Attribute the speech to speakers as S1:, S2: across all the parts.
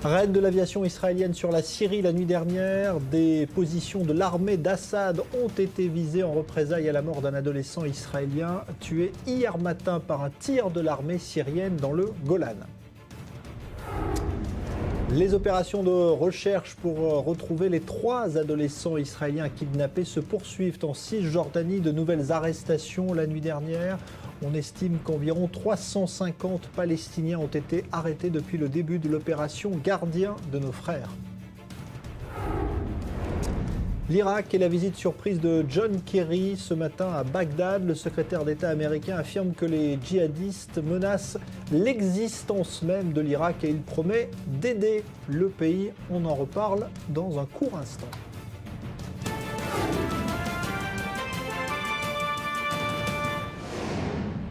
S1: Raid de l'aviation israélienne sur la Syrie la nuit dernière. Des positions de l'armée d'Assad ont été visées en représailles à la mort d'un adolescent israélien tué hier matin par un tir de l'armée syrienne dans le Golan. Les opérations de recherche pour retrouver les 3 adolescents israéliens kidnappés se poursuivent en Cisjordanie. De nouvelles arrestations la nuit dernière. On estime qu'environ 350 Palestiniens ont été arrêtés depuis le début de l'opération Gardien de nos frères. L'Irak et la visite surprise de John Kerry ce matin à Bagdad. Le secrétaire d'État américain affirme que les djihadistes menacent l'existence même de l'Irak et il promet d'aider le pays. On en reparle dans un court instant.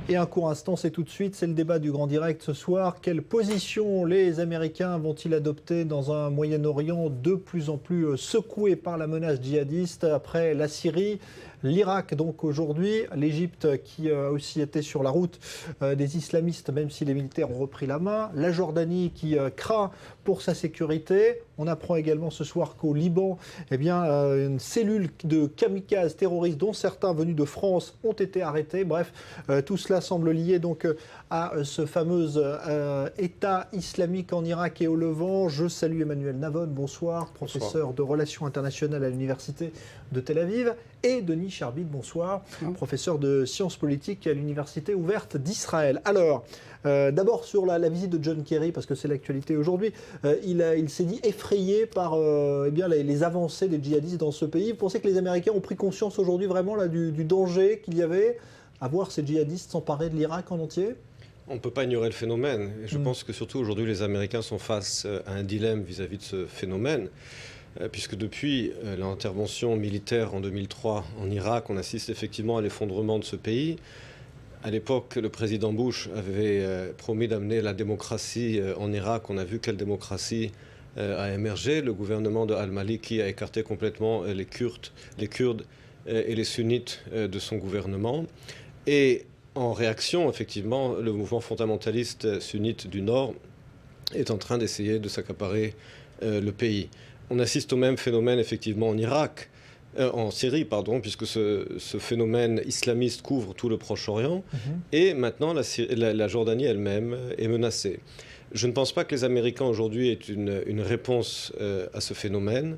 S1: Et un court instant, c'est tout de suite, c'est le débat du Grand Direct ce soir. Quelle position les Américains vont-ils adopter dans un Moyen-Orient de plus en plus secoué par la menace djihadiste après la Syrie, l'Irak donc aujourd'hui, l'Égypte qui a aussi été sur la route des islamistes même si les militaires ont repris la main, la Jordanie qui craint pour sa sécurité. On apprend également ce soir qu'au Liban, une cellule de kamikazes terroristes dont certains venus de France ont été arrêtés. Bref, tout cela semble lié donc à ce fameux État islamique en Irak et au Levant. Je salue Emmanuel Navon, bonsoir, professeur de relations internationales à l'université de Tel Aviv, et Denis Charbit, bonsoir, professeur de sciences politiques à l'université ouverte d'Israël. Alors, d'abord sur la visite de John Kerry, parce que c'est l'actualité aujourd'hui, il s'est dit effrayé par les avancées des djihadistes dans ce pays. Vous pensez que les Américains ont pris conscience aujourd'hui vraiment là, du danger qu'il y avait à voir ces djihadistes s'emparer de l'Irak en entier ?
S2: On ne peut pas ignorer le phénomène. Et je pense que surtout aujourd'hui, les Américains sont face à un dilemme vis-à-vis de ce phénomène. Puisque depuis l'intervention militaire en 2003 en Irak, on assiste effectivement à l'effondrement de ce pays. À l'époque, le président Bush avait promis d'amener la démocratie en Irak. On a vu quelle démocratie a émergé. Le gouvernement de Al-Maliki a écarté complètement les Kurdes et les sunnites de son gouvernement. Et en réaction, effectivement, le mouvement fondamentaliste sunnite du Nord est en train d'essayer de s'accaparer le pays. On assiste au même phénomène, effectivement, en Syrie, puisque ce phénomène islamiste couvre tout le Proche-Orient. Et maintenant, la Jordanie elle-même est menacée. Je ne pense pas que les Américains aujourd'hui aient une réponse à ce phénomène.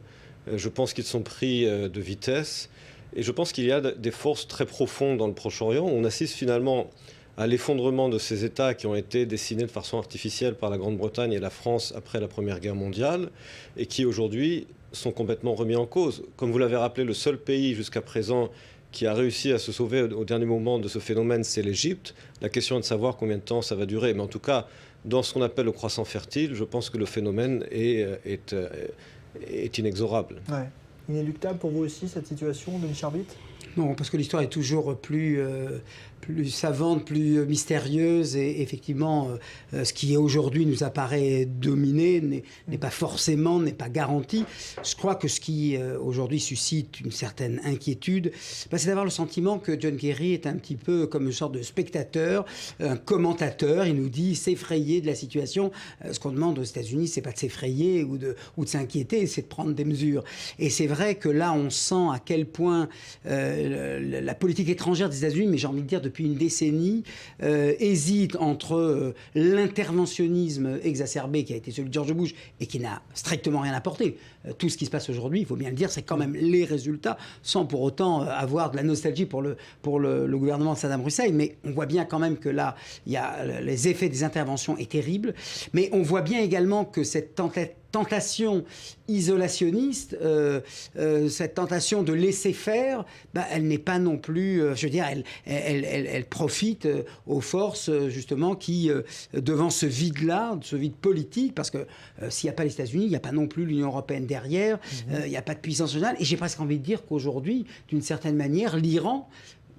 S2: Je pense qu'ils sont pris de vitesse. Et je pense qu'il y a des forces très profondes dans le Proche-Orient. On assiste finalement à l'effondrement de ces États qui ont été dessinés de façon artificielle par la Grande-Bretagne et la France après la Première Guerre mondiale et qui aujourd'hui sont complètement remis en cause. Comme vous l'avez rappelé, le seul pays jusqu'à présent qui a réussi à se sauver au dernier moment de ce phénomène, c'est l'Égypte. La question est de savoir combien de temps ça va durer. Mais en tout cas, dans ce qu'on appelle le croissant fertile, je pense que le phénomène est inexorable.
S1: Ouais. Inéluctable pour vous aussi cette situation, Denis Charbit ?
S3: Non, parce que l'histoire est toujours plus savante, plus mystérieuse et effectivement, ce qui aujourd'hui nous apparaît dominé n'est pas forcément, n'est pas garanti. Je crois que ce qui aujourd'hui suscite une certaine inquiétude, c'est d'avoir le sentiment que John Kerry est un petit peu comme une sorte de spectateur, un commentateur. Il nous dit s'effrayer de la situation. Ce qu'on demande aux États-Unis, c'est pas de s'effrayer ou de s'inquiéter, c'est de prendre des mesures. Et c'est vrai que là, on sent à quel point la politique étrangère des États-Unis, mais j'ai envie de dire depuis une décennie, hésite entre l'interventionnisme exacerbé qui a été celui de George Bush et qui n'a strictement rien apporté. Tout ce qui se passe aujourd'hui, il faut bien le dire, c'est quand même les résultats, sans pour autant avoir de la nostalgie pour le gouvernement de Saddam Hussein. Mais on voit bien quand même que là, les effets des interventions est terrible. Mais on voit bien également que cette tentation isolationniste, cette tentation de laisser faire, elle n'est pas non plus, elle profite aux forces justement qui, devant ce vide-là, ce vide politique, parce que s'il n'y a pas les États-Unis, il n'y a pas non plus l'Union européenne derrière, il n'y a pas de puissance régionale, et j'ai presque envie de dire qu'aujourd'hui, d'une certaine manière, l'Iran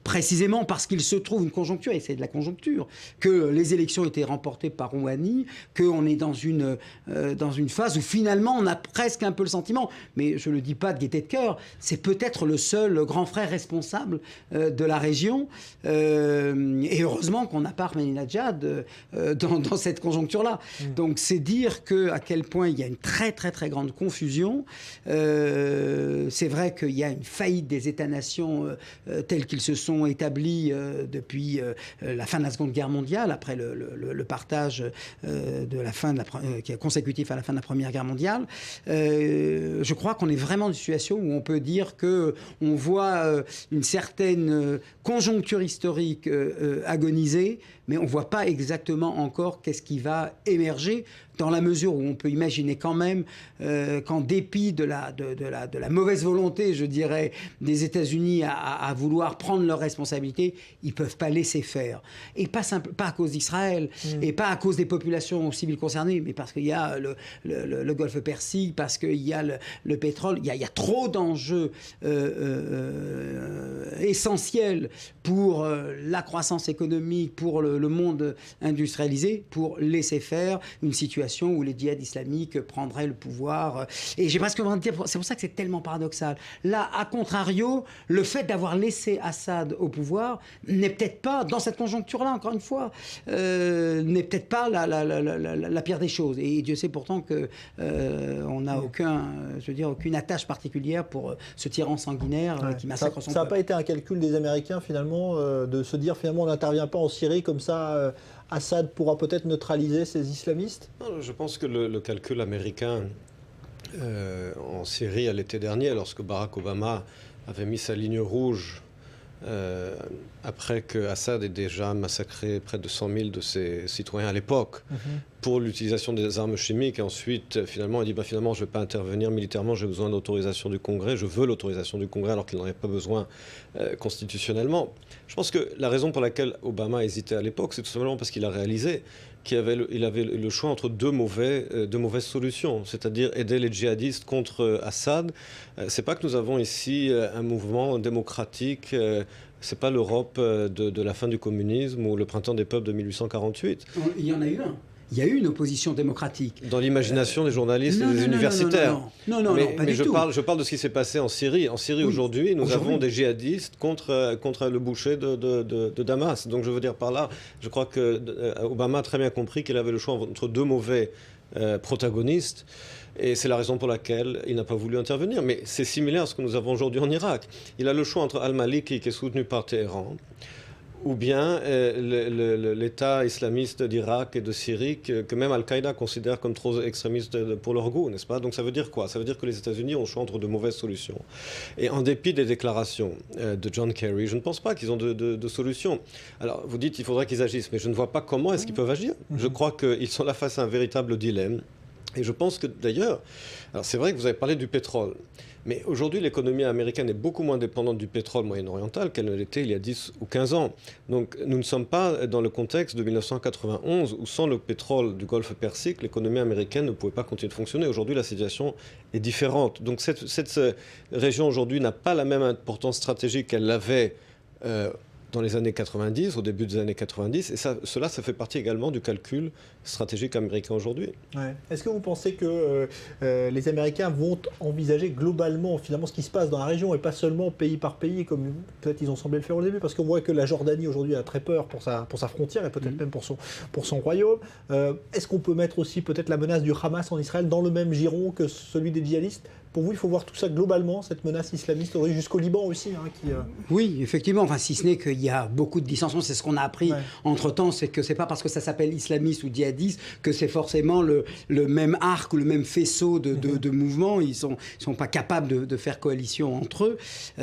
S3: précisément parce qu'il se trouve une conjoncture, et c'est de la conjoncture, que les élections étaient remportées par Rouhani, qu'on est dans une phase où finalement on a presque un peu le sentiment, mais je ne le dis pas de gaieté de cœur, c'est peut-être le seul grand frère responsable de la région, et heureusement qu'on n'a pas Ahmadinejad dans cette conjoncture-là. Donc c'est dire à quel point il y a une très très très grande confusion. C'est vrai qu'il y a une faillite des États-nations tels qu'ils se sont établis depuis la fin de la Seconde Guerre mondiale, après le partage de la fin qui est consécutif à la fin de la Première Guerre mondiale. Je crois qu'on est vraiment dans une situation où on peut dire qu'on voit une certaine conjoncture historique agoniser, mais on ne voit pas exactement encore qu'est-ce qui va émerger, dans la mesure où on peut imaginer quand même qu'en dépit de la mauvaise volonté, je dirais, des États-Unis à vouloir prendre leurs responsabilités, ils ne peuvent pas laisser faire. Et pas à cause d'Israël, et pas à cause des populations civiles concernées, mais parce qu'il y a le Golfe Persique, parce qu'il y a le pétrole, il y a trop d'enjeux essentiels pour la croissance économique, pour le monde industrialisé, pour laisser faire une situation où les djihad islamiques prendraient le pouvoir. Et j'ai presque envie de dire, c'est pour ça que c'est tellement paradoxal. Là, à contrario, le fait d'avoir laissé Assad au pouvoir n'est peut-être pas, dans cette conjoncture-là, encore une fois, n'est peut-être pas la pire des choses. Et Dieu sait pourtant qu'on n'a aucune attache particulière pour ce tyran sanguinaire qui massacre son peuple.
S1: Ça n'a pas été un calcul des Américains, finalement, de se dire, finalement, on n'intervient pas en Syrie, comme ça, Assad pourra peut-être neutraliser ces islamistes?
S2: Non, je pense que le calcul américain en Syrie à l'été dernier, lorsque Barack Obama avait mis sa ligne rouge après que Assad ait déjà massacré près de 100 000 de ses citoyens à l'époque pour l'utilisation des armes chimiques, et ensuite finalement il dit finalement je ne vais pas intervenir militairement, j'ai besoin d'autorisation du Congrès, je veux l'autorisation du Congrès alors qu'il n'en avait pas besoin constitutionnellement. Je pense que la raison pour laquelle Obama hésitait à l'époque, c'est tout simplement parce qu'il a réalisé qu'il avait le choix entre deux mauvaises solutions, c'est-à-dire aider les djihadistes contre Assad. C'est pas que nous avons ici un mouvement démocratique, c'est pas l'Europe de la fin du communisme ou le printemps des peuples de 1848.
S3: Il y en a eu un. Il y a eu une opposition démocratique.
S2: Dans l'imagination des journalistes et des universitaires.
S3: Non, pas du tout.
S2: Je parle de ce qui s'est passé en Syrie. En Syrie, aujourd'hui, nous avons des djihadistes contre le boucher de Damas. Donc je veux dire par là, je crois que Obama a très bien compris qu'il avait le choix entre deux mauvais protagonistes. Et c'est la raison pour laquelle il n'a pas voulu intervenir. Mais c'est similaire à ce que nous avons aujourd'hui en Irak. Il a le choix entre Al-Maliki, qui est soutenu par Téhéran, ou bien l'État islamiste d'Irak et de Syrie, que même Al-Qaïda considère comme trop extrémiste pour leur goût, n'est-ce pas? Donc ça veut dire quoi? Ça veut dire que les États-Unis ont le choix entre de mauvaises solutions. Et en dépit des déclarations de John Kerry, je ne pense pas qu'ils ont de solution. Alors vous dites qu'il faudrait qu'ils agissent, mais je ne vois pas comment est-ce qu'ils peuvent agir. Je crois qu'ils sont là face à un véritable dilemme. Et je pense que d'ailleurs, alors c'est vrai que vous avez parlé du pétrole, mais aujourd'hui l'économie américaine est beaucoup moins dépendante du pétrole moyen-oriental qu'elle ne l'était il y a 10 ou 15 ans. Donc nous ne sommes pas dans le contexte de 1991 où sans le pétrole du Golfe Persique, l'économie américaine ne pouvait pas continuer de fonctionner. Aujourd'hui la situation est différente. Donc cette région aujourd'hui n'a pas la même importance stratégique qu'elle l'avait dans les années 90, au début des années 90, et cela fait partie également du calcul stratégique américain aujourd'hui.
S1: Ouais. Est-ce que vous pensez que les Américains vont envisager globalement finalement ce qui se passe dans la région et pas seulement pays par pays comme peut-être ils ont semblé le faire au début, parce qu'on voit que la Jordanie aujourd'hui a très peur pour sa frontière et peut-être même pour son royaume. Est-ce qu'on peut mettre aussi peut-être la menace du Hamas en Israël dans le même giron que celui des djihadistes? Pour vous, il faut voir tout ça globalement, cette menace islamiste, jusqu'au Liban aussi.
S3: Oui, effectivement, enfin, si ce n'est qu'il y a beaucoup de dissensions, c'est ce qu'on a appris entre-temps, c'est que c'est pas parce que ça s'appelle islamiste ou djihadiste que c'est forcément le même arc ou le même faisceau de mouvements. Ils sont pas capables de faire coalition entre eux.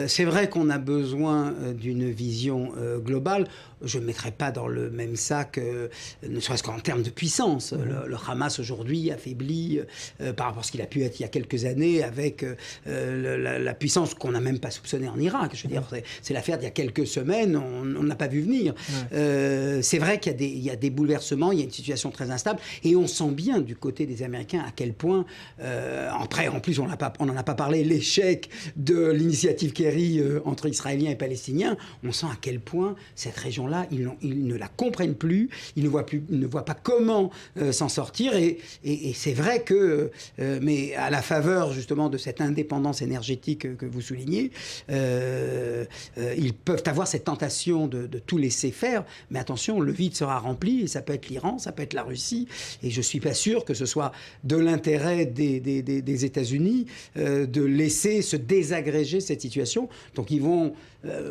S3: C'est vrai qu'on a besoin d'une vision globale. Je ne mettrai pas dans le même sac, ne serait-ce qu'en termes de puissance. Le Hamas aujourd'hui affaibli par rapport à ce qu'il a pu être il y a quelques années, avec avec la puissance qu'on n'a même pas soupçonnée en Irak. Je veux dire, c'est l'affaire d'il y a quelques semaines, on n'a pas vu venir. C'est vrai qu'il y a des bouleversements, il y a une situation très instable, et on sent bien du côté des Américains à quel point, après, en plus, on n'en a pas parlé, l'échec de l'initiative Kerry entre Israéliens et Palestiniens, on sent à quel point cette région-là, ils ne la comprennent plus, ils ne voient pas comment s'en sortir, et c'est vrai que, mais à la faveur justement de cette indépendance énergétique que vous soulignez, ils peuvent avoir cette tentation de tout laisser faire, mais attention, le vide sera rempli, et ça peut être l'Iran, ça peut être la Russie, et je ne suis pas sûr que ce soit de l'intérêt des États-Unis de laisser se désagréger cette situation. Donc ils vont,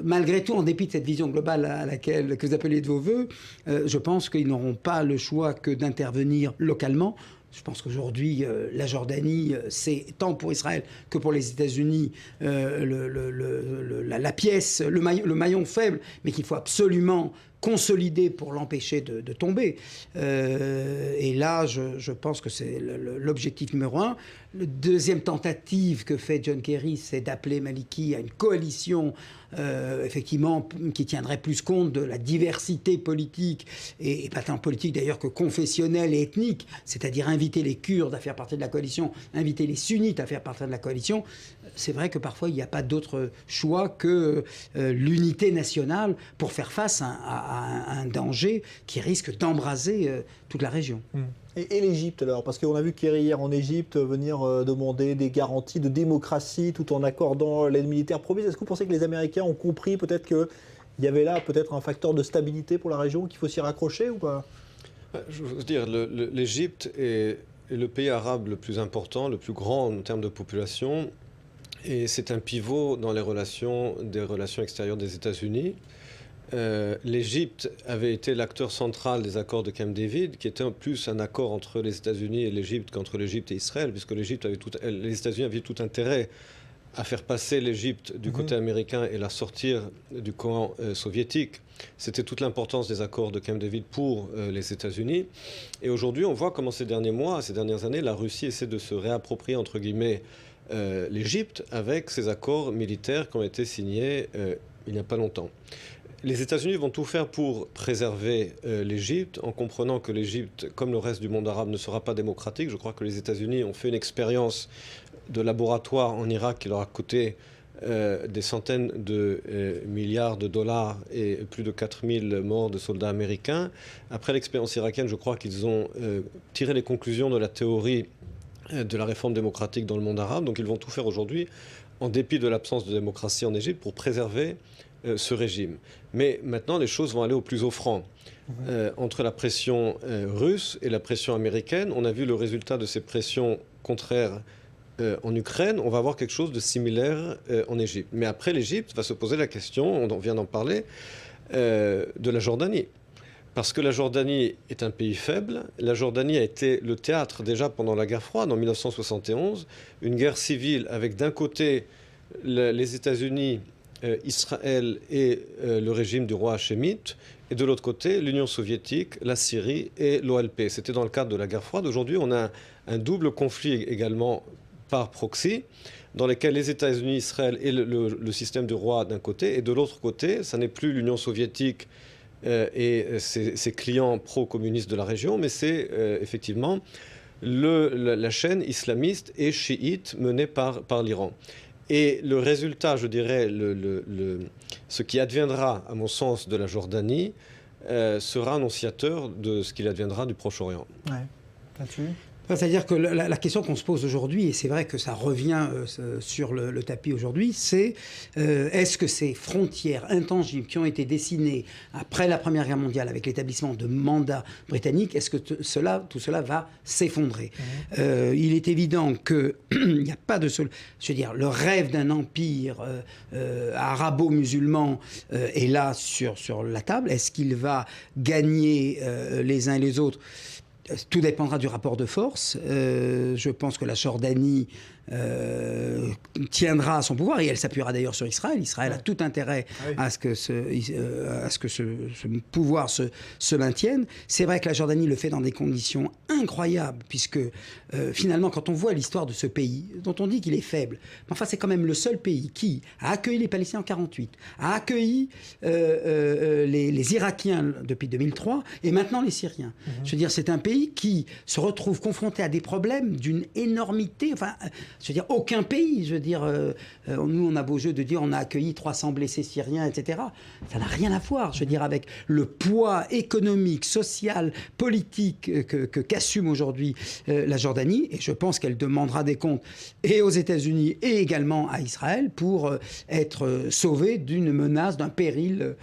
S3: malgré tout, en dépit de cette vision globale que vous appelez de vos voeux, je pense qu'ils n'auront pas le choix que d'intervenir localement. Je pense qu'aujourd'hui, la Jordanie, c'est tant pour Israël que pour les États-Unis la pièce, le maillon faible, mais qu'il faut absolument consolider pour l'empêcher de tomber. Et là, je pense que c'est l'objectif numéro un. La deuxième tentative que fait John Kerry, c'est d'appeler Maliki à une coalition, effectivement, qui tiendrait plus compte de la diversité politique, et pas tant politique d'ailleurs que confessionnelle et ethnique, c'est-à-dire inviter les Kurdes à faire partie de la coalition, inviter les sunnites à faire partie de la coalition. C'est vrai que parfois, il n'y a pas d'autre choix que l'unité nationale pour faire face à un danger qui risque d'embraser toute la région.
S1: Et l'Égypte alors? Parce qu'on a vu Kerry hier en Égypte venir demander des garanties de démocratie tout en accordant l'aide militaire promise. Est-ce que vous pensez que les Américains ont compris peut-être qu'il y avait là peut-être un facteur de stabilité pour la région, qu'il faut s'y raccrocher ou pas?
S2: Je veux dire, l'Égypte est le pays arabe le plus important, le plus grand en termes de population. Et c'est un pivot dans les relations extérieures des États-Unis. L'Égypte avait été l'acteur central des accords de Camp David, qui était plus un accord entre les États-Unis et l'Égypte qu'entre l'Égypte et Israël, puisque les États-Unis avaient tout intérêt à faire passer l'Égypte du côté américain et la sortir du camp soviétique. C'était toute l'importance des accords de Camp David pour les États-Unis. Et aujourd'hui, on voit comment ces dernières années, la Russie essaie de se réapproprier, entre guillemets, l'Égypte avec ces accords militaires qui ont été signés il n'y a pas longtemps. Les États-Unis vont tout faire pour préserver l'Égypte, en comprenant que l'Égypte, comme le reste du monde arabe, ne sera pas démocratique. Je crois que les États-Unis ont fait une expérience de laboratoire en Irak qui leur a coûté des centaines de milliards de dollars et plus de 4000 morts de soldats américains. Après l'expérience irakienne, je crois qu'ils ont tiré les conclusions de la théorie de la réforme démocratique dans le monde arabe. Donc ils vont tout faire aujourd'hui, en dépit de l'absence de démocratie en Égypte, pour préserver ce régime. Mais maintenant, les choses vont aller au plus offrant. Entre la pression russe et la pression américaine, on a vu le résultat de ces pressions contraires en Ukraine. On va avoir quelque chose de similaire en Égypte. Mais après, l'Égypte va se poser la question, on vient d'en parler, de la Jordanie. Parce que la Jordanie est un pays faible. La Jordanie a été le théâtre, déjà pendant la guerre froide, en 1971, une guerre civile avec d'un côté les États-Unis, Israël et le régime du roi hachémite, et de l'autre côté l'Union soviétique, la Syrie et l'OLP. C'était dans le cadre de la guerre froide. Aujourd'hui, on a un double conflit également par proxy, dans lequel les États-Unis, Israël et le système du roi d'un côté, et de l'autre côté, ça n'est plus l'Union soviétique et ses clients pro-communistes de la région, mais c'est effectivement la chaîne islamiste et chiite menée par l'Iran. Et le résultat, je dirais, ce qui adviendra, à mon sens, de la Jordanie, sera annonciateur de ce qu'il adviendra du Proche-Orient.
S1: Ouais. Là-dessus ?
S3: C'est-à-dire que la question qu'on se pose aujourd'hui, et c'est vrai que ça revient sur le tapis aujourd'hui, c'est est-ce que ces frontières intangibles qui ont été dessinées après la Première Guerre mondiale avec l'établissement de mandats britanniques, est-ce que tout cela va s'effondrer ? Il est évident qu'il n'y a pas de seul... Je veux dire, le rêve d'un empire arabo-musulman est là sur la table. Est-ce qu'il va gagner les uns et les autres ? Tout dépendra du rapport de force. Je pense que la Jordanie tiendra à son pouvoir, et elle s'appuiera d'ailleurs sur Israël. Israël a tout intérêt à ce que ce pouvoir se maintienne. C'est vrai que la Jordanie le fait dans des conditions incroyables, puisque finalement, quand on voit l'histoire de ce pays, dont on dit qu'il est faible, mais enfin c'est quand même le seul pays qui a accueilli les Palestiniens en 1948, a accueilli les Irakiens depuis 2003, et maintenant les Syriens. Je veux dire, c'est un pays qui se retrouve confronté à des problèmes d'une énormité. Enfin, je veux dire, aucun pays, je veux dire, nous on a beau jeu de dire on a accueilli 300 blessés syriens, etc. Ça n'a rien à voir, je veux dire, avec le poids économique, social, politique qu'assume aujourd'hui la Jordanie, et je pense qu'elle demandera des comptes et aux États-Unis et également à Israël pour être sauvée d'une menace, d'un péril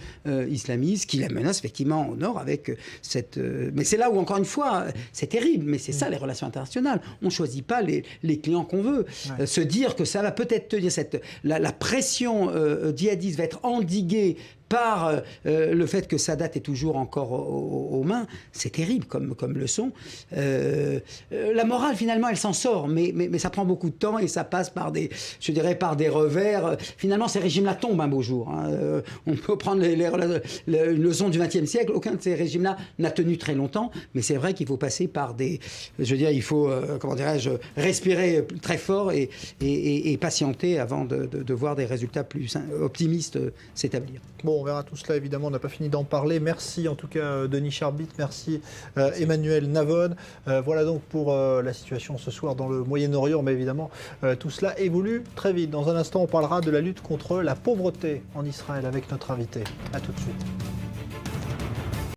S3: islamiste qui la menace effectivement au nord avec cette... mais c'est là où, encore une fois, c'est terrible, mais c'est ça les relations internationales. On ne choisit pas les clients qu'on veut. Se dire que ça va peut-être tenir la pression djihadiste va être endiguée par le fait que Sadat est toujours encore aux mains, c'est terrible comme leçon. La morale, finalement, elle s'en sort, mais ça prend beaucoup de temps et ça passe par des revers. Finalement, ces régimes-là tombent un beau jour. On peut prendre une leçon du XXe siècle. Aucun de ces régimes-là n'a tenu très longtemps, mais c'est vrai qu'il faut passer par des... Je veux dire, il faut, comment dirais-je, respirer très fort et patienter avant de voir des résultats plus optimistes s'établir.
S1: Bon, on verra tout cela, évidemment, on n'a pas fini d'en parler. Merci en tout cas Denis Charbit, merci Emmanuel Navon. Voilà donc pour la situation ce soir dans le Moyen-Orient, mais évidemment tout cela évolue très vite. Dans un instant, on parlera de la lutte contre la pauvreté en Israël avec notre invité. A tout de suite.